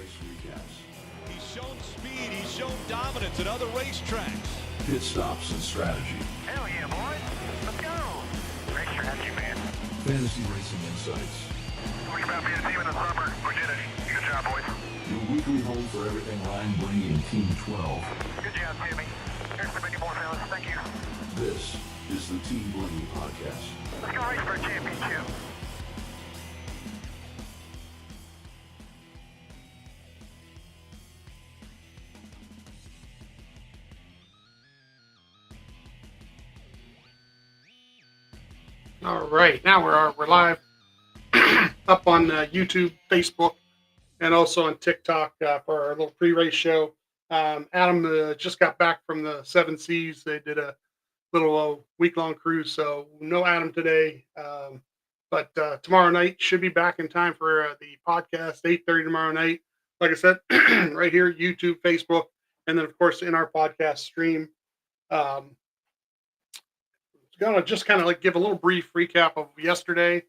race recaps. He's shown speed, he's shown dominance at other racetracks. Pit stops and strategy. Hell yeah, boys. Let's go. Race strategy, man. Fantasy racing insights. Talking about being a team in the summer. We did it. Good job, boys. Your weekly home for everything Ryan, Blaney, and Team 12. Good job, Timmy. Here's to many more, fellas. Thank you. This is the Team Blaney podcast. Let's go race for a championship. All right, now we're live up on YouTube, Facebook, and also on TikTok for our little pre-race show. Adam just got back from the Seven Seas. They did a little week-long cruise, so no Adam today. But tomorrow night should be back in time for the podcast, 8:30 tomorrow night. Like I said, right here, YouTube, Facebook, and then, of course, in our podcast stream. Gonna just kind of like give a little brief recap of yesterday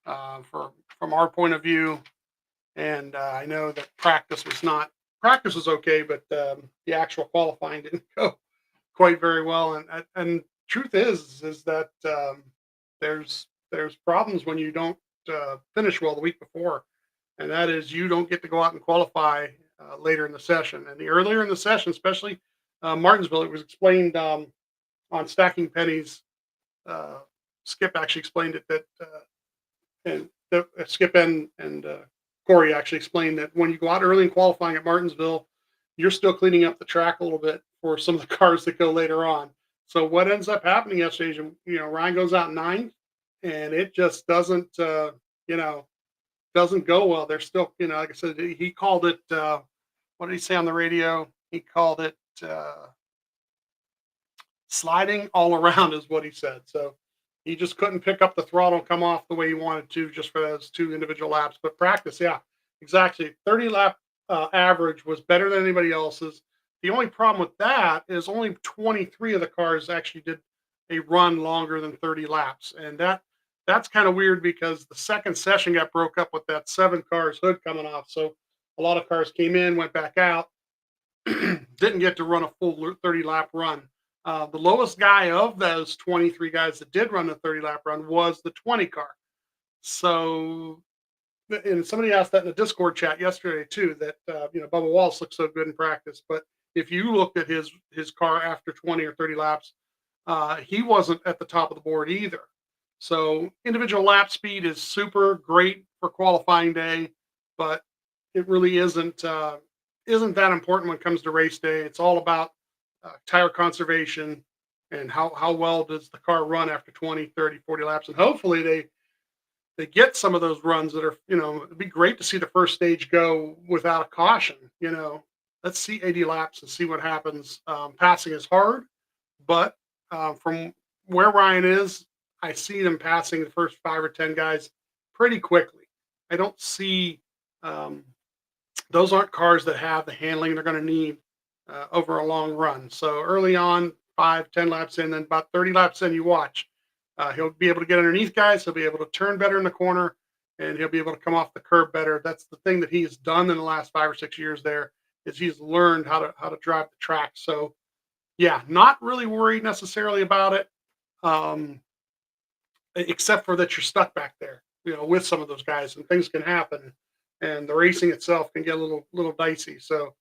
from our point of view, and I know that practice was okay, but the actual qualifying didn't go quite very well, and truth is that there's problems when you don't finish well the week before, and that is you don't get to go out and qualify later in the session, and the earlier in the session, especially Martinsville, it was explained on Stacking Pennies. Skip actually explained it and Skip and Corey actually explained that when you go out early in qualifying at Martinsville, you're still cleaning up the track a little bit for some of the cars that go later on. So what ends up happening yesterday is, Ryan goes out ninth, and it just doesn't go well. They're still, like I said, he called it, what did he say on the radio? He called it, sliding all around is what he said. So he just couldn't pick up the throttle and come off the way he wanted to just for those two individual laps. But practice, yeah, exactly. 30 lap average was better than anybody else's. The only problem with that is only 23 of the cars actually did a run longer than 30 laps. And that's kind of weird because the second session got broke up with that 7 cars hood coming off. So a lot of cars came in, went back out, didn't get to run a full 30 lap run. The lowest guy of those 23 guys that did run the 30 lap run was the 20 car. So, and somebody asked that in the Discord chat yesterday too, that, Bubba Wallace looks so good in practice, but if you looked at his car after 20 or 30 laps, he wasn't at the top of the board either. So individual lap speed is super great for qualifying day, but it really isn't that important when it comes to race day. It's all about tire conservation and how well does the car run after 20, 30, 40 laps. And hopefully they get some of those runs that are, it'd be great to see the first stage go without a caution. Let's see 80 laps and see what happens. Passing is hard, but from where Ryan is, I see them passing the first 5 or 10 guys pretty quickly. I don't see those aren't cars that have the handling they're going to need over a long run. So early on, 5-10 laps in, then about 30 laps in, you watch. He'll be able to get underneath guys. He'll be able to turn better in the corner, and he'll be able to come off the curb better. That's the thing that he's done in the last 5 or 6 years there, is he's learned how to drive the track. So, yeah, not really worried necessarily about it, except for that you're stuck back there, with some of those guys, and things can happen, and the racing itself can get a little dicey. So,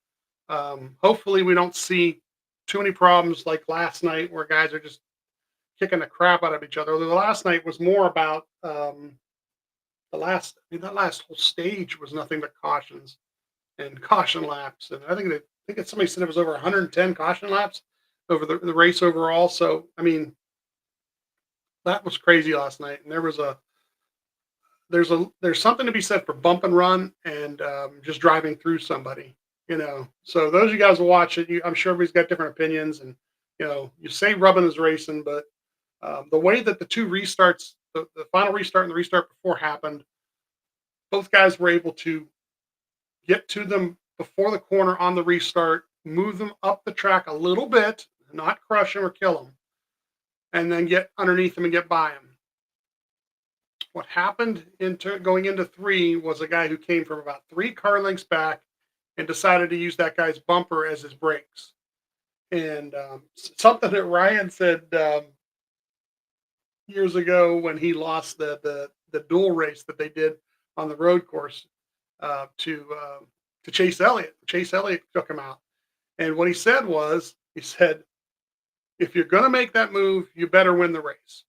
hopefully we don't see too many problems like last night where guys are just kicking the crap out of each other. The last night was more about that last whole stage was nothing but cautions and caution laps. And I think somebody said it was over 110 caution laps over the race overall. So, I mean, that was crazy last night. And there's something to be said for bump and run and just driving through somebody. So those of you guys will watch it. I'm sure everybody's got different opinions, and you say rubbing is racing, but the way that the two restarts, the final restart and the restart before happened, both guys were able to get to them before the corner on the restart, move them up the track a little bit, not crush them or kill them, and then get underneath them and get by them. What happened going into 3 was a guy who came from about 3 car lengths back and decided to use that guy's bumper as his brakes. And something that Ryan said years ago when he lost the dual race that they did on the road course to Chase Elliott. Chase Elliott took him out, and what he said was, he said, if you're going to make that move, you better win the race.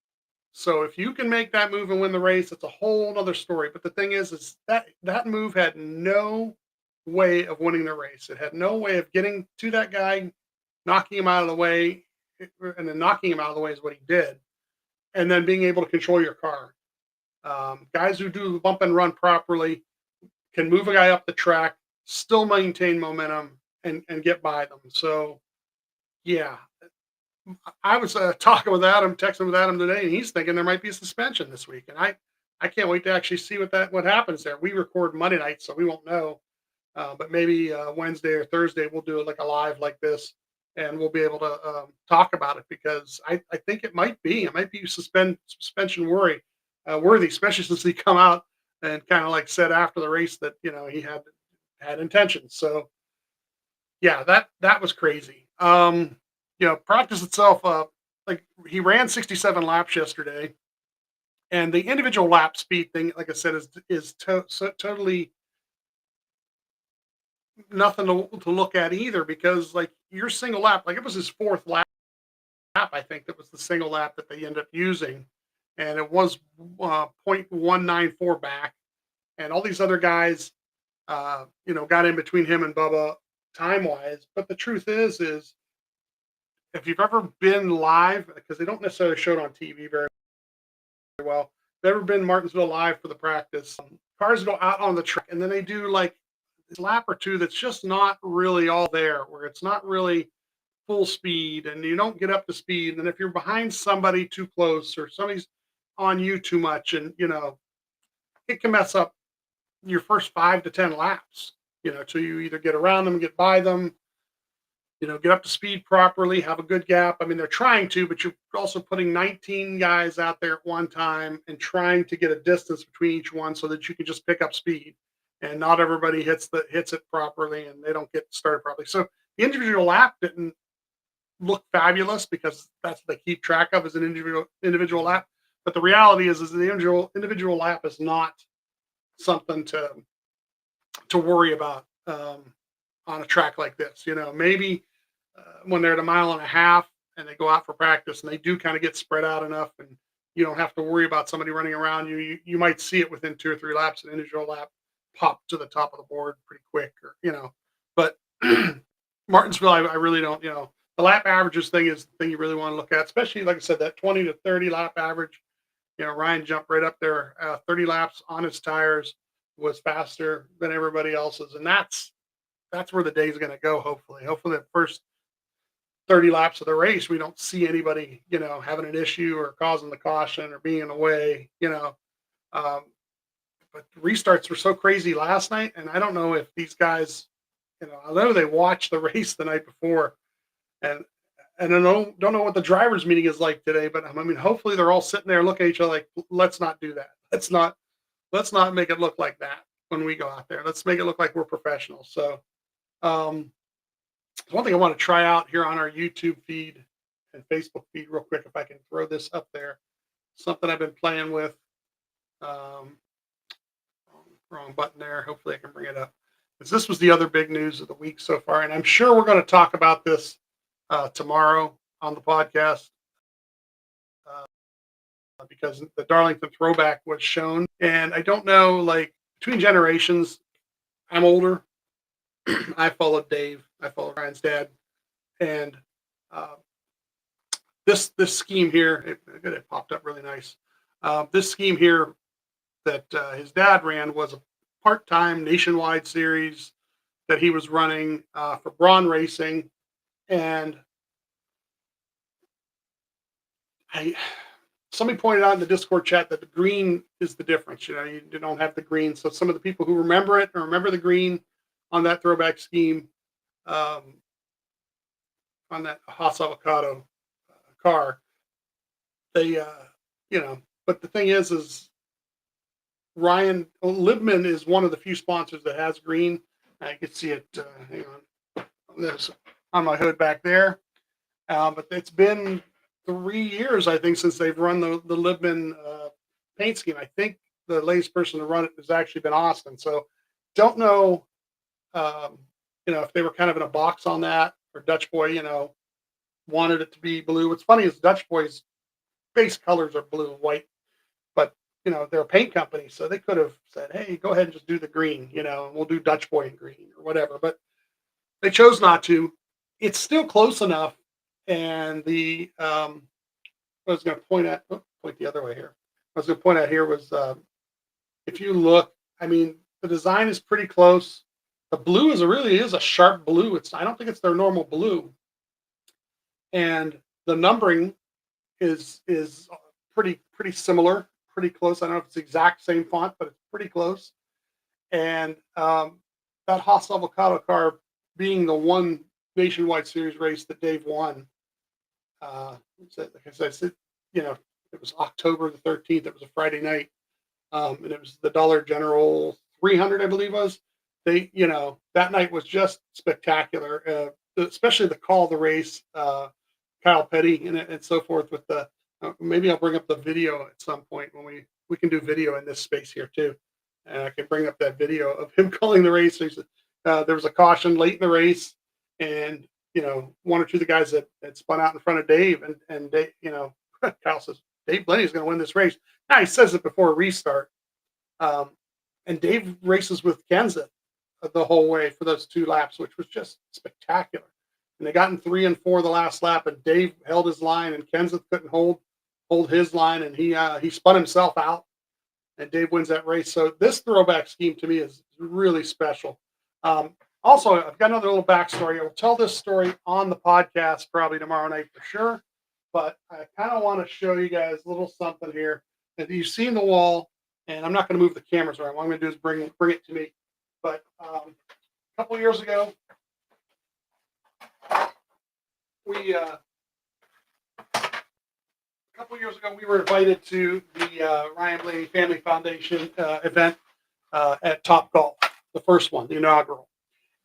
So if you can make that move and win the race, it's a whole other story. But the thing is that move had no way of winning the race. It had no way of getting to that guy, knocking him out of the way, and then knocking him out of the way is what he did, and then being able to control your car. Guys who do bump and run properly can move a guy up the track, still maintain momentum, and get by them. So, yeah, I was talking with Adam, texting with Adam today, and he's thinking there might be a suspension this week, and I can't wait to actually see what happens there. We record Monday night, so we won't know, but maybe Wednesday or Thursday we'll do it like a live like this, and we'll be able to talk about it, because I think it might be suspension worthy, especially since he come out and kind of like said after the race that he had intentions. So yeah, that was crazy. Practice itself, like he ran 67 laps yesterday, and the individual lap speed thing, like I said, is totally nothing to look at either, because like your single lap, like it was his fourth lap, I think that was the single lap that they ended up using, and it was 0.194 back, and all these other guys, got in between him and Bubba time wise. But the truth is if you've ever been live, because they don't necessarily show it on TV very well, if you've ever been Martinsville live for the practice, cars go out on the track and then they do like this lap or two that's just not really all there, where it's not really full speed and you don't get up to speed. And if you're behind somebody too close or somebody's on you too much, and it can mess up your first 5 to 10 laps, till you either get around them, get by them, get up to speed properly, have a good gap. I mean, they're trying to, but you're also putting 19 guys out there at one time and trying to get a distance between each one so that you can just pick up speed. And not everybody hits it properly, and they don't get started properly. So the individual lap didn't look fabulous, because that's what they keep track of, as an individual lap. But the reality is the individual lap is not something to worry about on a track like this. Maybe when they're at 1.5 miles and they go out for practice and they do kind of get spread out enough, and you don't have to worry about somebody running around you. You might see it within 2 or 3 laps, an individual lap pop to the top of the board pretty quick, but Martinsville, I really don't, the lap averages thing is the thing you really want to look at, especially, like I said, that 20 to 30 lap average. Ryan jumped right up there, 30 laps on his tires, was faster than everybody else's. And that's where the day's going to go. Hopefully the first 30 laps of the race, we don't see anybody, having an issue or causing the caution or being in the way, but restarts were so crazy last night. And I don't know if these guys, I know they watched the race the night before, and I don't know what the drivers meeting is like today, but I mean, hopefully they're all sitting there looking at each other like, let's not do that. Let's not make it look like that when we go out there. Let's make it look like we're professionals. So, one thing I want to try out here on our YouTube feed and Facebook feed real quick, if I can throw this up there, something I've been playing with. Wrong button there. Hopefully I can bring it up, because this was the other big news of the week so far. And I'm sure we're going to talk about this tomorrow on the podcast, because the Darlington throwback was shown. And I don't know, like, between generations, I'm older. I followed Dave. I followed Ryan's dad. And this scheme here, it popped up really nice. This scheme here that his dad ran was a part-time nationwide series that he was running for Braun Racing. And somebody pointed out in the Discord chat that the green is the difference. You don't have the green. So some of the people who remember it or remember the green on that throwback scheme, on that Haas Avocado car, they, but the thing is Ryan Libman is one of the few sponsors that has green. I can see it. Hang on, this on my hood back there. But it's been 3 years, I think, since they've run the Libman paint scheme. I think the latest person to run it has actually been Austin. So don't know, um, if they were kind of in a box on that, or Dutch Boy, wanted it to be blue. What's funny is Dutch Boy's base colors are blue and white, but they're a paint company, so they could have said, "Hey, go ahead and just do the green, and we'll do Dutch Boy in green or whatever." But they chose not to. It's still close enough, and I was going to point the other way here. I was going to point out here was, if you look, I mean, the design is pretty close. The blue really is a sharp blue. I don't think it's their normal blue, and the numbering is pretty similar, pretty close. I don't know if it's the exact same font, but it's pretty close. And that Haas Avocado car being the one nationwide series race that Dave won. Like I said, it was October the 13th. It was a Friday night, and it was the Dollar General 300, I believe it was. That night was just spectacular, especially the call of the race, Kyle Petty and so forth. With the maybe I'll bring up the video at some point when we can do video in this space here too, and I can bring up that video of him calling the race. There was a caution late in the race, and one or two of the guys that spun out in front of Dave, and Dave, Kyle says Dave Blaney is going to win this race. Now he says it before a restart, and Dave races with Kenseth the whole way for those 2 laps, which was just spectacular. And they got in 3 and 4 the last lap, and Dave held his line, and Kenseth couldn't hold his line, and he spun himself out, and Dave wins that race. So this throwback scheme to me is really special. Also, I've got another little backstory. I will tell this story on the podcast probably tomorrow night for sure, but I kind of want to show you guys a little something here. That you've seen the wall, and I'm not going to move the cameras around. What I'm going to do is bring it to me. But a couple years ago, we were invited to the Ryan Blaney Family Foundation event at Top Golf, the first one, the inaugural.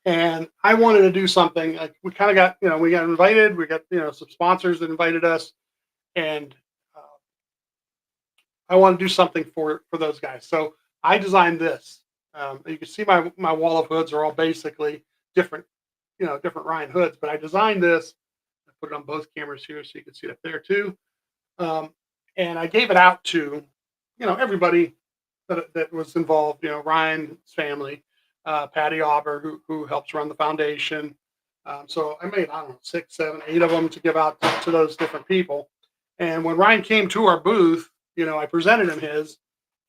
And I wanted to do something. Like, we kind of got, we got invited. We got, some sponsors that invited us, and I want to do something for those guys. So I designed this. You can see my wall of hoods are all basically different, different Ryan hoods. But I designed this. I put it on both cameras here so you can see it up there too. And I gave it out to, everybody that was involved. Ryan's family, Patty Auber, who helps run the foundation. So I made, I don't know, 6, 7, 8 of them to give out to those different people. And when Ryan came to our booth, I presented him his,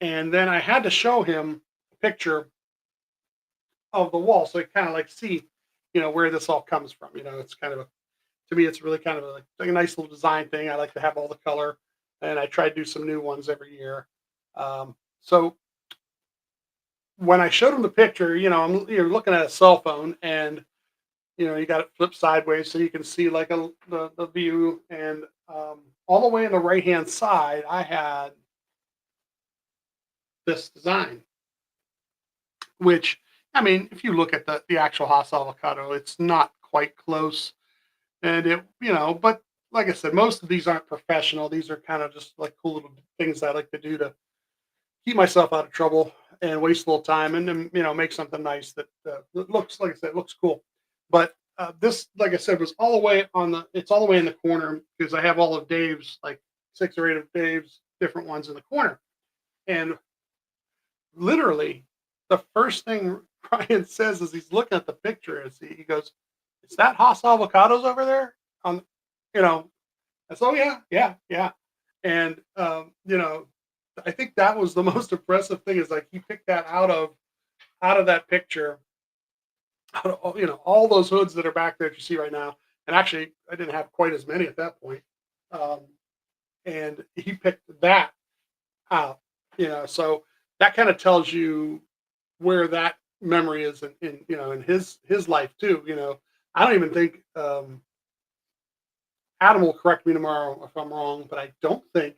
and then I had to show him a picture of the wall, so he kind of like see, where this all comes from. It's kind of to me, it's really kind of like a nice little design thing. I like to have all the color, and I try to do some new ones every year. So when I showed him the picture, you're looking at a cell phone, and you got it flipped sideways so you can see like the view, and all the way on the right hand side, I had this design, which, I mean, if you look at the actual Haas Avocado, it's not quite close. And but like I said, most of these aren't professional. These are kind of just like cool little things I like to do to keep myself out of trouble and waste a little time, and then, make something nice that looks, like I said, looks cool. But this, like I said, was all the way it's all the way in the corner, because I have all of Dave's, like 6 or 8 of Dave's different ones in the corner. And literally the first thing Ryan says as he's looking at the picture is he goes, "Is that Haas Avocados over there?" I said, "Oh yeah." And I think that was the most impressive thing, is like he picked that out of that picture, out of all those hoods that are back there that you see right now. And actually, I didn't have quite as many at that point. And he picked that out, so that kind of tells you where that memory is in his life too. I don't even think, Adam will correct me tomorrow if I'm wrong, but I don't think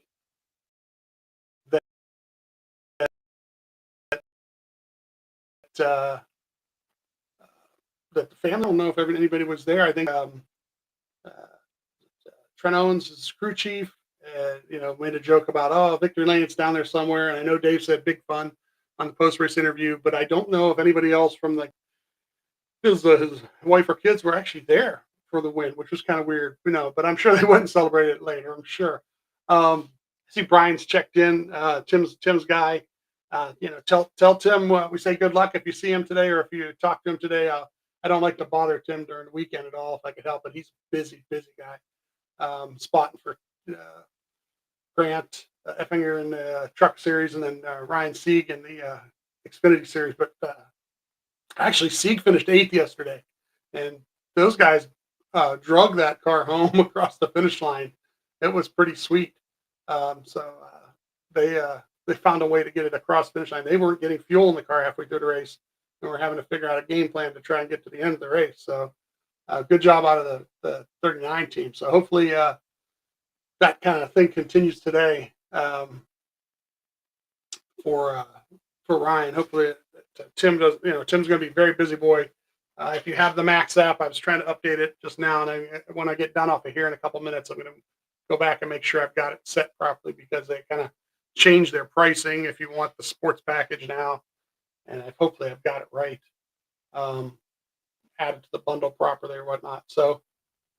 that, that the family, I don't know if anybody was there. I think uh, Trent Owens, is crew chief, made a joke about, oh, Victory Lane's down there somewhere. And I know Dave said big fun on the post race interview, but I don't know if anybody else from his wife or kids were actually there for the win, which was kind of weird, but I'm sure they went and celebrated it later. I'm sure. I see Brian's checked in, Tim's guy. Tell Tim we say good luck if you see him today or if you talk to him today. I don't like to bother Tim during the weekend at all if I could help it. He's a busy guy. Spotting for Grant Effinger in the Truck Series, and then Ryan Sieg in the Xfinity Series. But actually, Sieg finished 8th yesterday, and those guys drug that car home across the finish line. It was pretty sweet. They found a way to get it across the finish line. They weren't getting fuel in the car halfway through the race, and we're having to figure out a game plan to try and get to the end of the race. So good job out of the 39 team. So hopefully that kind of thing continues today for Ryan. Hopefully Tim does. Tim's going to be a very busy boy. If you have the Max app, I was trying to update it just now, and when I get done off of here in a couple minutes, I'm going to go back and make sure I've got it set properly, because they kind of changed their pricing if you want the sports package now, and hopefully I've got it right. Added to the bundle properly or whatnot. So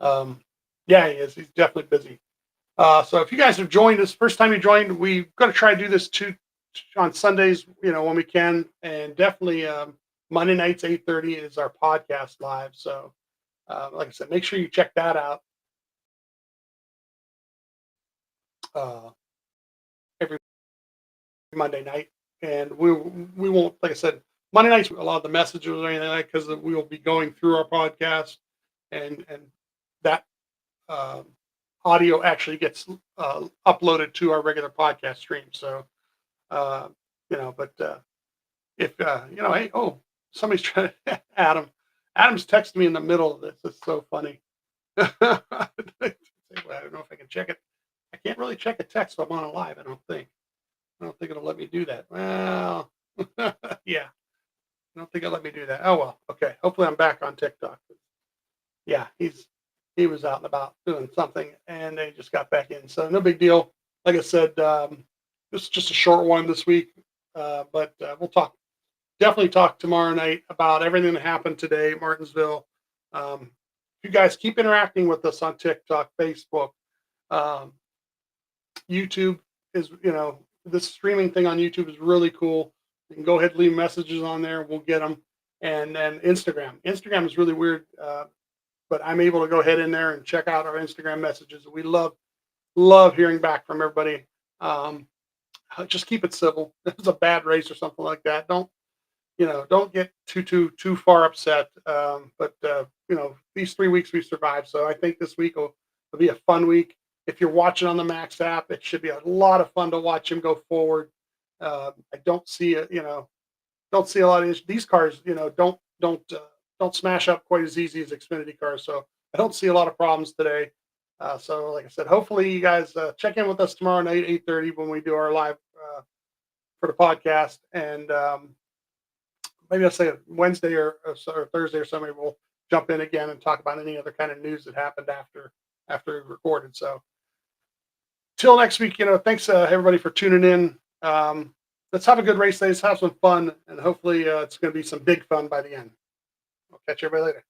yeah, he is. He's definitely busy. So if you guys have joined us, first time you joined, we're going to try to do this on Sundays, when we can, and definitely Monday nights 8:30 is our podcast live. So like I said, make sure you check that out every Monday night. And we won't, like I said, Monday nights, a lot of the messages or anything like, because we will be going through our podcast, and that audio actually gets uploaded to our regular podcast stream. So, but if hey, somebody's trying to Adam's texting me in the middle of this. It's so funny. I don't know if I can check it. I can't really check a text if I'm on a live. I don't think it'll let me do that. Well, yeah. I don't think it'll let me do that. Oh well. Okay. Hopefully I'm back on TikTok. Yeah, he was out and about doing something, and they just got back in. So no big deal. Like I said, this is just a short one this week, but we'll definitely talk tomorrow night about everything that happened today at Martinsville. You guys keep interacting with us on TikTok, Facebook, YouTube is, this streaming thing on YouTube is really cool. You can go ahead and leave messages on there. We'll get them. And then Instagram. Instagram is really weird, but I'm able to go ahead in there and check out our Instagram messages. We love hearing back from everybody. Just keep it civil. If it's a bad race or something like that, don't get too far upset. But these 3 weeks we survived, so I think this week will be a fun week. If you're watching on the Max app, it should be a lot of fun to watch him go forward. I don't see a lot of these cars. Don't smash up quite as easy as Xfinity cars. So I don't see a lot of problems today. So like I said, hopefully you guys check in with us tomorrow night, 8:30, when we do our live for the podcast. And maybe I'll say Wednesday or Thursday or somebody will jump in again and talk about any other kind of news that happened after we recorded. So till next week, thanks everybody for tuning in. Let's have a good race day. Let's have some fun, and hopefully it's going to be some big fun by the end. I'll catch everybody later.